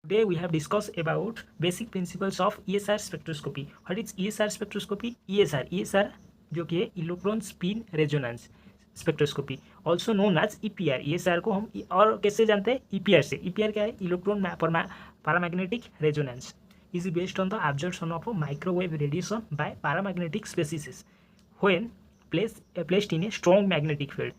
Today we have discussed about basic principles of ESR spectroscopy. What is ESR spectroscopy? ESR जो कि है electron spin resonance spectroscopy, also known as EPR. ESR को हम और कैसे जानते हैं? EPR से. EPR क्या है? Electron paramagnetic resonance is based on the absorption of a microwave radiation by paramagnetic species when placed in a strong magnetic field.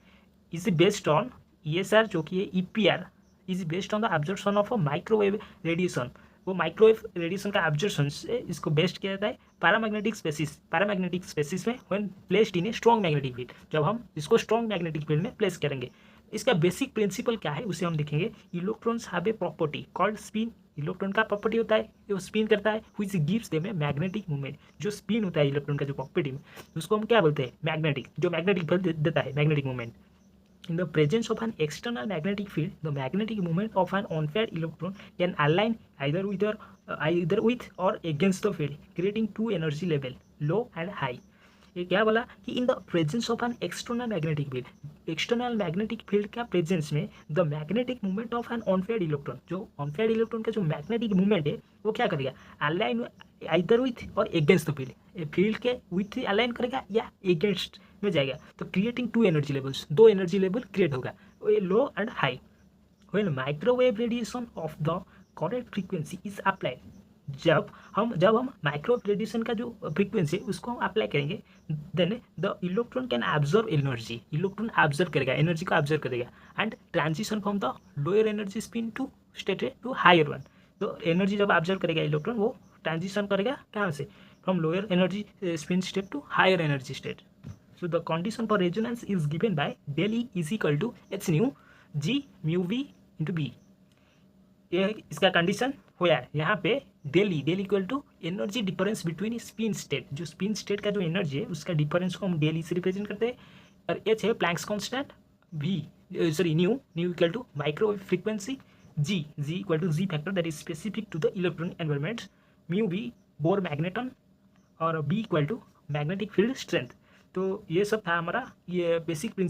is based on ESR जो कि है EPR is based on the absorption of a microwave radiation. वो microwave radiation का absorption से इसको best किया जाता है पैरामैग्नेटिक स्पेसिस में when placed in a strong magnetic field. जब हम इसको स्ट्रॉन्ग मैग्नेटिक फील्ड में प्लेस करेंगे, इसका बेसिक प्रिंसिपल क्या है उसे हम देखेंगे. Electrons have a property called spin. Electron का प्रॉपर्टी होता है वो स्पिन करता है which gives them a magnetic movement. जो स्पिन होता है इलेक्ट्रॉन का जो प्रॉपर्टी में, उसको हम क्या बोलते हैं? मैग्नेटिक. जो मैग्नेटिक फील्ड देता है magnetic movement. In the presence of an external magnetic field, the magnetic moment of an unpaired electron can align either with or against the field, creating two energy level, low and high. ये क्या बोला कि in the presence of an external magnetic field, external magnetic field का presence में the magnetic movement of an unpaired electron, जो unpaired electron का जो magnetic movement है वो क्या करेगा? अलाइन आइदर विथ और अगेंस्ट द फील्ड. फील्ड के विथ अलाइन करेगा या अगेंस्ट में जाएगा, तो क्रिएटिंग टू एनर्जी लेवल्स, दो एनर्जी लेवल क्रिएट होगा, low and high. When microwave radiation of the correct frequency is applied, जब हम माइक्रोवेव रेडिएशन का जो फ्रीक्वेंसी है उसको हम अप्लाई करेंगे, then the electron can observe energy. Electron observe करेगा, एनर्जी को ऑब्जर्व करेगा and transition from the lower energy spin to state to higher one. तो एनर्जी जब ऑब्जर्व करेगा इलेक्ट्रॉन, वो ट्रांजिशन करेगा कहाँ से? From lower energy spin state to higher energy state. So the condition for resonance is given by del E is equal to h nu g mu v into b. ये इसका condition हुआ है यहाँ पे. Del equal to energy difference between spin state, जो spin state का जो energy है उसका डिफरेंस को हम डेल से रिप्रेजेंट करते हैं. और एच है Planck's constant, nu equal to microwave frequency, g equal to g factor that is specific to the electron environment, mu B Bohr magneton, और B equal to magnetic field strength. तो ये सब था हमारा ये बेसिक प्रिंसिपल.